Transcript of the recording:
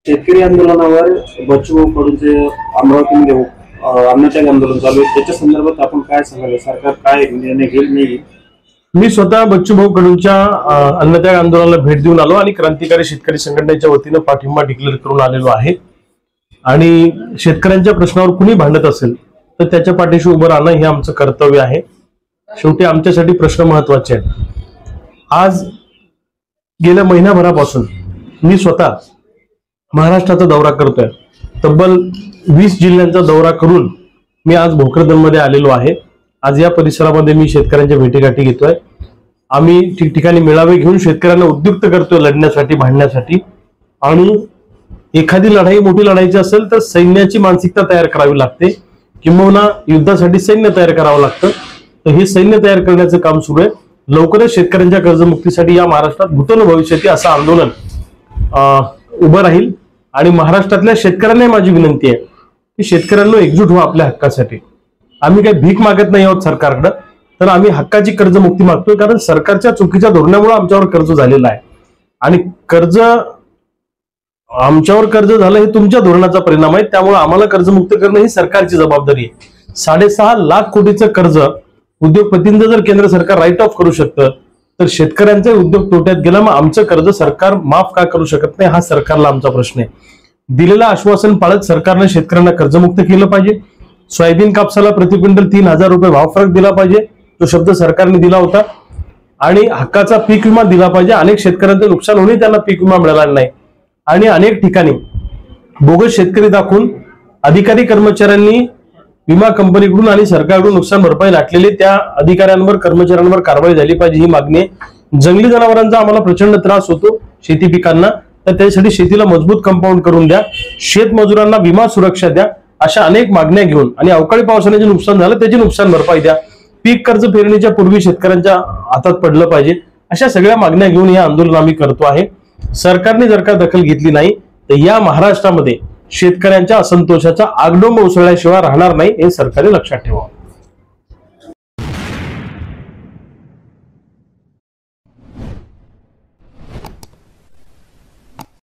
शेतकरी आंदोलनावर बच्चू कडूचे अमरावतीमध्ये अन्नत्याग आंदोलन चालू आहे, त्याच्या संदर्भात आपण काय सांगाल? सरकार काय निर्णय घेईल नाही? मी स्वतः बच्चू कडूंच्या अन्नत्याग आंदोलनाला भेट देऊन आलो आणि क्रांतिकारी शेतकरी संघटनेच्या वतीने पाठिंबा डिक्लेअर करून आलेलो आहे। आणि शेतकऱ्यांच्या प्रश्नावर कुणी भांडत असेल तर त्याच्या पाठीशी उभं राहणं हे आमचं कर्तव्य आहे। शेवटी आमच्यासाठी प्रश्न महत्त्वाचे आहेत। आज गेल्या महिनाभरापासून मी स्वतः महाराष्ट्राचा दौरा करतोय। तब्बल 20 जिल्ह्यांचा दौरा करून मी आज भोकरदनमध्ये आलेलो आहे। आज या परिसरामध्ये मी शेतकऱ्यांच्या भेटीगाठी घेतोय। आम्ही ठिकठिकाणी मेळावे घेऊन शेतकऱ्यांना उद्युक्त करतोय लढण्यासाठी, भांडण्यासाठी। आणि एखादी लढाई मोठी लढायची असेल तर सैन्याची मानसिकता तयार करावी लागते, किंबहुना युद्धासाठी सैन्य तयार करावं लागतं। तर हे सैन्य तयार करण्याचं काम सुरू आहे। लवकरच शेतकऱ्यांच्या कर्जमुक्तीसाठी या महाराष्ट्रात भूतन भविष्यातील असं आंदोलन उभं राहील। आणि महाराष्ट्रातल्या शेतकऱ्यांना माझी विनंती आहे की शेतकऱ्यांना एकजूट व्हा आपल्या हक्कासाठी। आम्ही काही भीक मागत नाही आहोत सरकारकडे, तर आम्ही हक्काची कर्जमुक्ती मागतोय। कारण सरकारच्या चुकीच्या धोरणामुळे आमच्यावर कर्ज झालेलं आहे आणि आमच्यावर कर्ज झालं हे तुमच्या धोरणाचा परिणाम आहे। त्यामुळे आम्हाला कर्जमुक्त करणं ही सरकारची जबाबदारी आहे। 6.5 लाख कोटीचं कर्ज उद्योगपतींचं जर केंद्र सरकार राईट ऑफ करू शकतं तर शेतकऱ्यांचे उद्योग तोट्यात गेला, मग आमचं कर्ज सरकार माफ का करू शकत नाही हा सरकारला आमचा प्रश्न आहे। दिलेलं आश्वासन पाळत सरकारने शेतकऱ्यांना कर्जमुक्त केलं पाहिजे। सोयाबीन कापसाला प्रति क्विंटल 3,000 रुपये भाव फरक दिला पाहिजे, तो शब्द सरकारने दिला होता। आणि हक्काचा पीक विमा दिला पाहिजे। अनेक शेतकऱ्यांचं नुकसान होऊनही त्यांना पीक विमा मिळाला नाही। आणि अनेक ठिकाणी बोगस शेतकरी दाखवून अधिकारी कर्मचाऱ्यांनी विमा कंपनीकडून आणि सरकारकडून नुकसान भरपाई लाटलेली त्या अधिकाऱ्यांवर, कर्मचाऱ्यांवर कारवाई झाली पाहिजे ही मागणी आहे। जंगली जनावरांचा आम्हाला प्रचंड त्रास होतो शेती पिकांना, तर त्यासाठी शेतीला मजबूत कंपाऊंड करून द्या, शेतमजुरांना विमा सुरक्षा द्या, अशा अनेक मागण्या घेऊन आणि अवकाळी पावसाने जे नुकसान झालं त्याची नुकसान भरपाई द्या, पीक कर्ज पेरणीच्या पूर्वी शेतकऱ्यांच्या हातात पडलं पाहिजे, अशा सगळ्या मागण्या घेऊन हे आंदोलन आम्ही करतो आहे। सरकारने जर का दखल घेतली नाही तर या महाराष्ट्रामध्ये शेतकऱ्यांच्या असंतोषाचा आगडोंब उसळल्याशिवाय राहणार नाही हे सरकारने लक्षात ठेवावं।